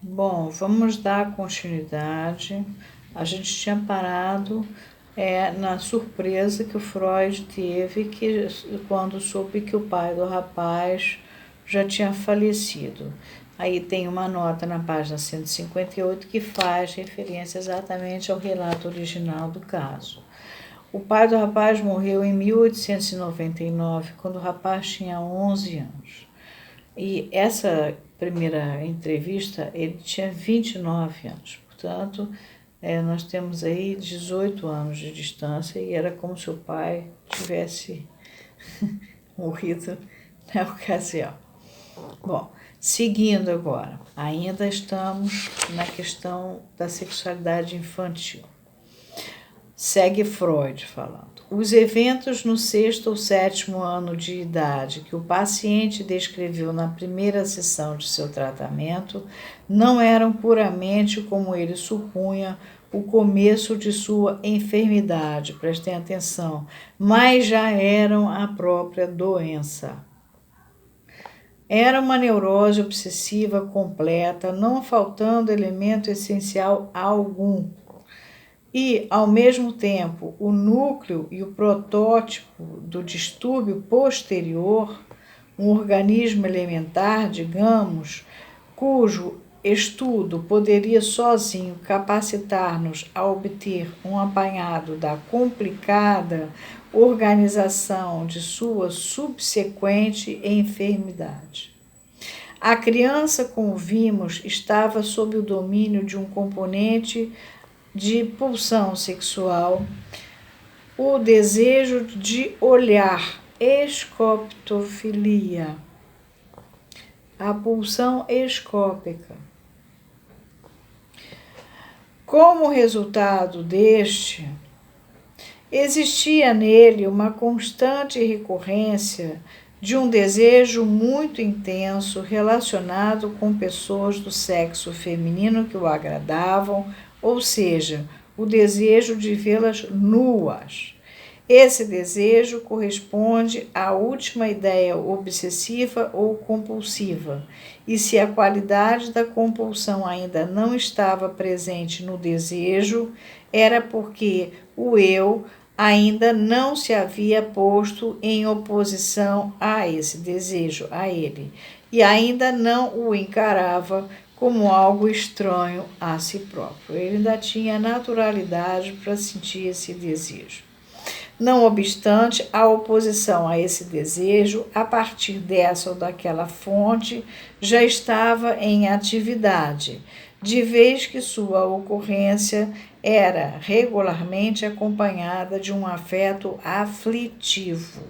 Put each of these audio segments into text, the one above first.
Bom, vamos dar continuidade. A gente tinha parado na surpresa que o Freud teve quando soube que o pai do rapaz já tinha falecido. Aí tem uma nota na página 158 que faz referência exatamente ao relato original do caso. O pai do rapaz morreu em 1899, quando o rapaz tinha 11 anos. E essa primeira entrevista, ele tinha 29 anos. Portanto, nós temos aí 18 anos de distância e era como se o pai tivesse morrido na ocasião. Bom, seguindo agora, ainda estamos na questão da sexualidade infantil. Segue Freud falando. Os eventos no 6º ou 7º ano de idade que o paciente descreveu na primeira sessão de seu tratamento não eram puramente, como ele supunha, o começo de sua enfermidade, prestem atenção, mas já eram a própria doença. Era uma neurose obsessiva completa, não faltando elemento essencial algum. E, ao mesmo tempo, o núcleo e o protótipo do distúrbio posterior, um organismo elementar, digamos, cujo estudo poderia sozinho capacitar-nos a obter um apanhado da complicada organização de sua subsequente enfermidade. A criança, como vimos, estava sob o domínio de um componente de pulsão sexual, o desejo de olhar, escoptofilia, a pulsão escópica. Como resultado deste, existia nele uma constante recorrência de um desejo muito intenso relacionado com pessoas do sexo feminino que o agradavam, ou seja, o desejo de vê-las nuas. Esse desejo corresponde à última ideia obsessiva ou compulsiva, e se a qualidade da compulsão ainda não estava presente no desejo, era porque o eu ainda não se havia posto em oposição a esse desejo, a ele, e ainda não o encarava como algo estranho a si próprio. Ele ainda tinha naturalidade para sentir esse desejo. Não obstante, a oposição a esse desejo, a partir dessa ou daquela fonte, já estava em atividade, de vez que sua ocorrência era regularmente acompanhada de um afeto aflitivo.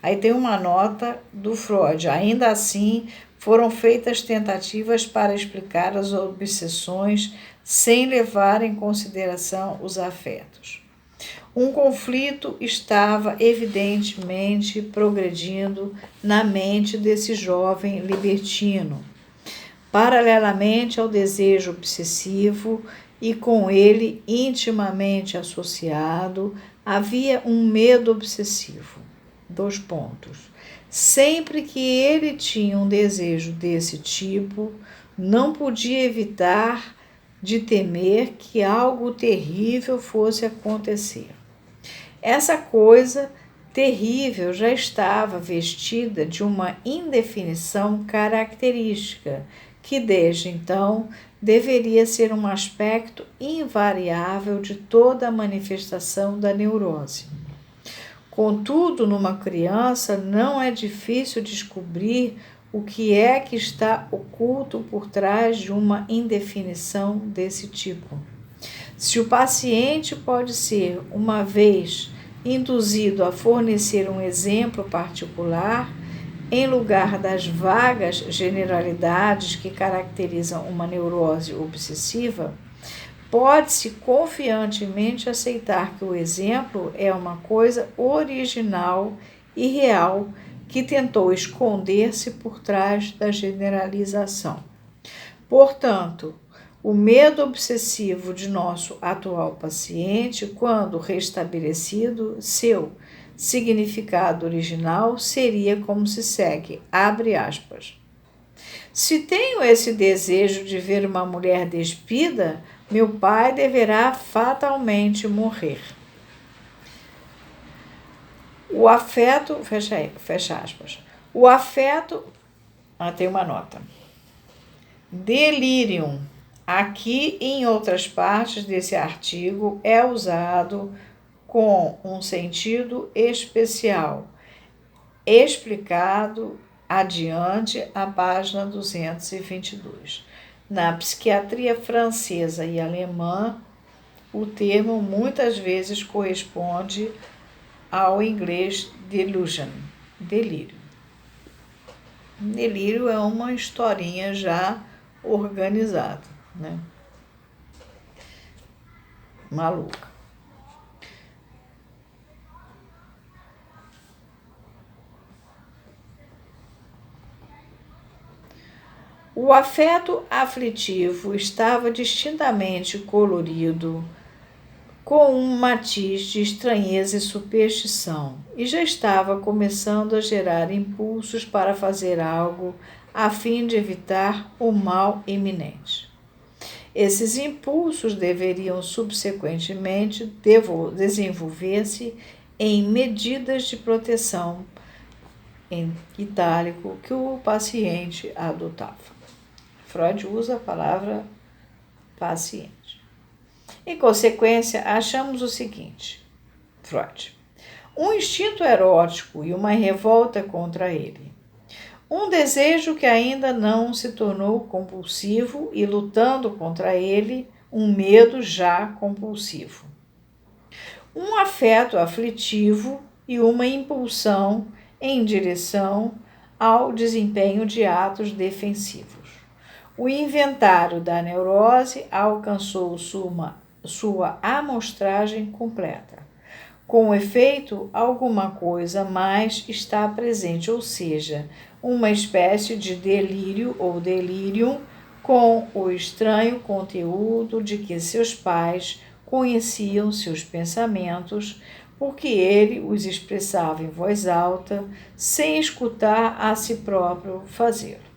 Aí tem uma nota do Freud. Ainda assim, foram feitas tentativas para explicar as obsessões sem levar em consideração os afetos. Um conflito estava evidentemente progredindo na mente desse jovem libertino, paralelamente ao desejo obsessivo e com ele intimamente associado, havia um medo obsessivo. 2 pontos. Sempre que ele tinha um desejo desse tipo, não podia evitar de temer que algo terrível fosse acontecer. Essa coisa terrível já estava vestida de uma indefinição característica, que desde então deveria ser um aspecto invariável de toda a manifestação da neurose. Contudo, numa criança não é difícil descobrir o que é que está oculto por trás de uma indefinição desse tipo. Se o paciente pode ser, uma vez induzido a fornecer um exemplo particular, em lugar das vagas generalidades que caracterizam uma neurose obsessiva, pode-se confiantemente aceitar que o exemplo é uma coisa original e real que tentou esconder-se por trás da generalização. Portanto, o medo obsessivo de nosso atual paciente, quando restabelecido, seu significado original seria como se segue, abre aspas. Se tenho esse desejo de ver uma mulher despida, meu pai deverá fatalmente morrer. O afeto, fecha aspas. O afeto, tem uma nota. Delirium. Aqui e em outras partes desse artigo é usado com um sentido especial, explicado adiante a página 222. Na psiquiatria francesa e alemã, o termo muitas vezes corresponde ao inglês delusion, delírio. Delírio é uma historinha já organizada, né? Maluca. O afeto aflitivo estava distintamente colorido com um matiz de estranheza e superstição, e já estava começando a gerar impulsos para fazer algo a fim de evitar o mal iminente. Esses impulsos deveriam subsequentemente desenvolver-se em medidas de proteção, em itálico, que o paciente adotava. Freud usa a palavra paciente. Em consequência, achamos o seguinte, Freud: um instinto erótico e uma revolta contra ele. Um desejo que ainda não se tornou compulsivo e, lutando contra ele, um medo já compulsivo. Um afeto aflitivo e uma impulsão em direção ao desempenho de atos defensivos. O inventário da neurose alcançou sua amostragem completa. Com efeito, alguma coisa mais está presente, ou seja, uma espécie de delírio ou delirium com o estranho conteúdo de que seus pais conheciam seus pensamentos, porque ele os expressava em voz alta, sem escutar a si próprio fazê-lo.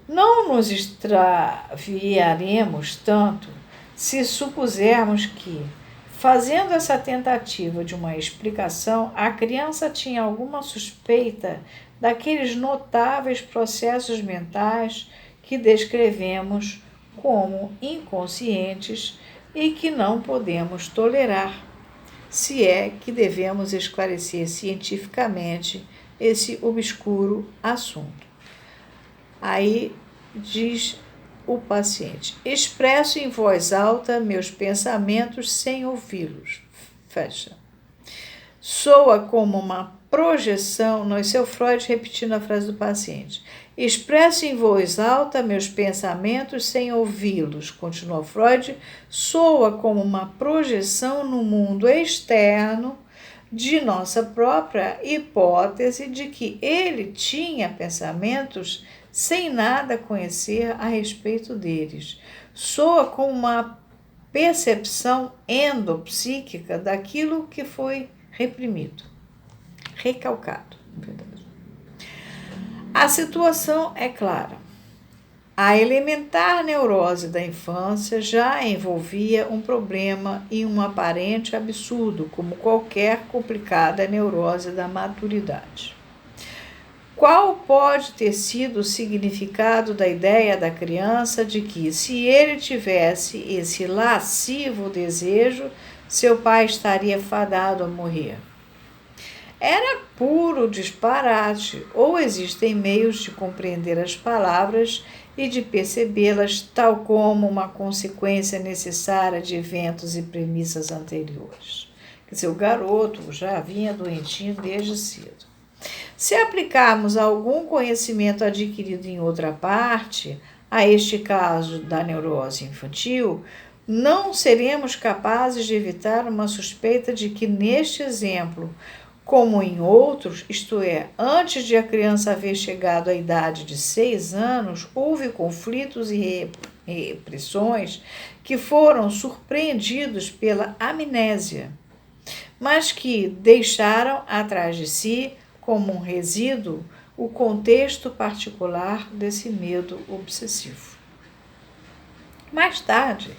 Não nos extraviaremos tanto se supusermos que, fazendo essa tentativa de uma explicação, a criança tinha alguma suspeita daqueles notáveis processos mentais que descrevemos como inconscientes e que não podemos tolerar, se é que devemos esclarecer cientificamente esse obscuro assunto. Aí diz o paciente: expresso em voz alta meus pensamentos sem ouvi-los. Fecha. Soa como uma projeção, não, esse é o Freud repetindo a frase do paciente. Expresso em voz alta meus pensamentos sem ouvi-los, continua Freud, soa como uma projeção no mundo externo de nossa própria hipótese de que ele tinha pensamentos sem nada conhecer a respeito deles. Soa como uma percepção endopsíquica daquilo que foi reprimido, recalcado. A situação é clara. A elementar neurose da infância já envolvia um problema e um aparente absurdo, como qualquer complicada neurose da maturidade. Qual pode ter sido o significado da ideia da criança de que, se ele tivesse esse lascivo desejo, seu pai estaria fadado a morrer? Era puro disparate, ou existem meios de compreender as palavras e de percebê-las tal como uma consequência necessária de eventos e premissas anteriores. Quer dizer, o garoto já vinha doentinho desde cedo. Se aplicarmos algum conhecimento adquirido em outra parte a este caso da neurose infantil, não seremos capazes de evitar uma suspeita de que, neste exemplo, como em outros, isto é, antes de a criança haver chegado à idade de 6 anos, houve conflitos e repressões que foram surpreendidos pela amnésia, mas que deixaram atrás de si, como um resíduo, o contexto particular desse medo obsessivo. Mais tarde,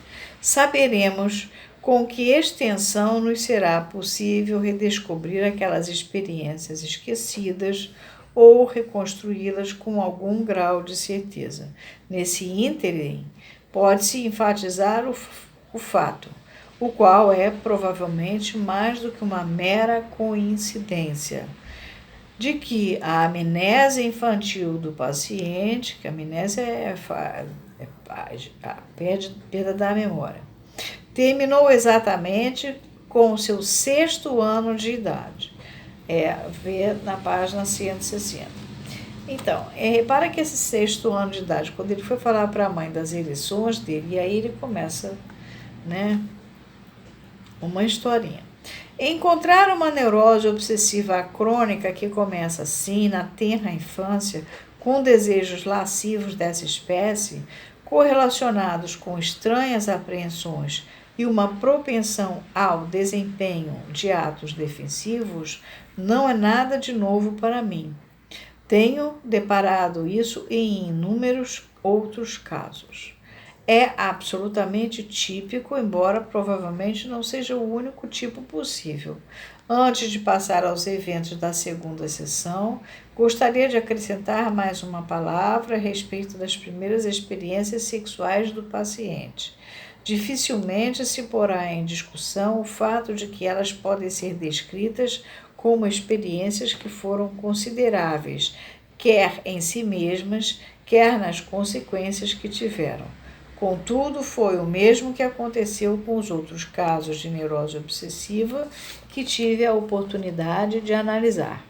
saberemos com que extensão nos será possível redescobrir aquelas experiências esquecidas ou reconstruí-las com algum grau de certeza. Nesse ínterim, pode-se enfatizar o fato, o qual é provavelmente mais do que uma mera coincidência, de que a amnésia infantil do paciente, que a amnésia é a perda da memória, terminou exatamente com o seu 6º ano de idade. Vê na página 160. Então, repara que esse 6º ano de idade, quando ele foi falar para a mãe das eleições dele, e aí ele começa, uma historinha. Encontrar uma neurose obsessiva crônica que começa assim, na tenra infância, com desejos lascivos dessa espécie, correlacionados com estranhas apreensões e uma propensão ao desempenho de atos defensivos, não é nada de novo para mim. Tenho deparado isso em inúmeros outros casos. É absolutamente típico, embora provavelmente não seja o único tipo possível. Antes de passar aos eventos da segunda sessão, gostaria de acrescentar mais uma palavra a respeito das primeiras experiências sexuais do paciente. Dificilmente se porá em discussão o fato de que elas podem ser descritas como experiências que foram consideráveis, quer em si mesmas, quer nas consequências que tiveram. Contudo, foi o mesmo que aconteceu com os outros casos de neurose obsessiva que tive a oportunidade de analisar.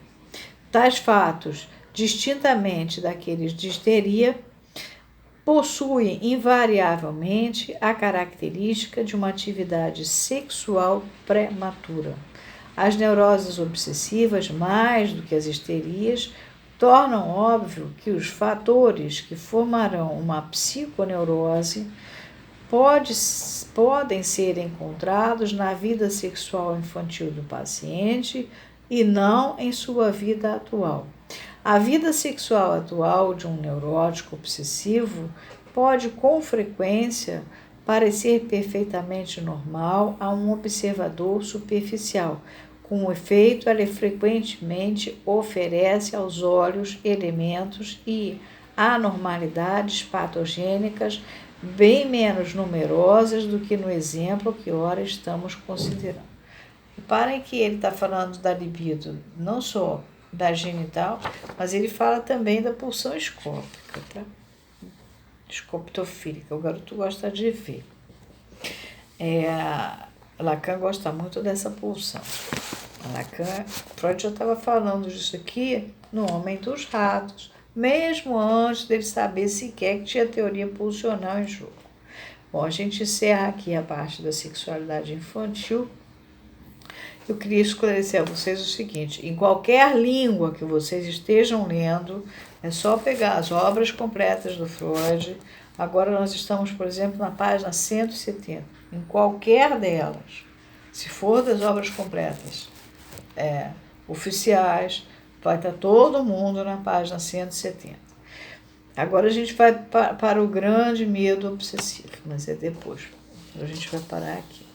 Tais fatos, distintamente daqueles de histeria, possuem invariavelmente a característica de uma atividade sexual prematura. As neuroses obsessivas, mais do que as histerias, tornam óbvio que os fatores que formarão uma psiconeurose podem ser encontrados na vida sexual infantil do paciente e não em sua vida atual. A vida sexual atual de um neurótico obsessivo pode, com frequência, parecer perfeitamente normal a um observador superficial. Com efeito, ela frequentemente oferece aos olhos elementos e anormalidades patogênicas bem menos numerosas do que no exemplo que ora estamos considerando. Reparem que ele está falando da libido, não só da genital, mas ele fala também da pulsão escópica, tá? Escoptofílica, o garoto gosta de ver. Lacan gosta muito dessa pulsão. Lacan, Freud já estava falando disso aqui no Homem dos Ratos, mesmo antes dele saber sequer que tinha teoria pulsional em jogo. Bom, a gente encerra aqui a parte da sexualidade infantil. Eu queria esclarecer a vocês o seguinte: em qualquer língua que vocês estejam lendo, é só pegar as obras completas do Freud. Agora nós estamos, por exemplo, na página 170. Em qualquer delas, se for das obras completas, oficiais, vai estar todo mundo na página 170. Agora a gente vai para o grande medo obsessivo, mas é depois. A gente vai parar aqui.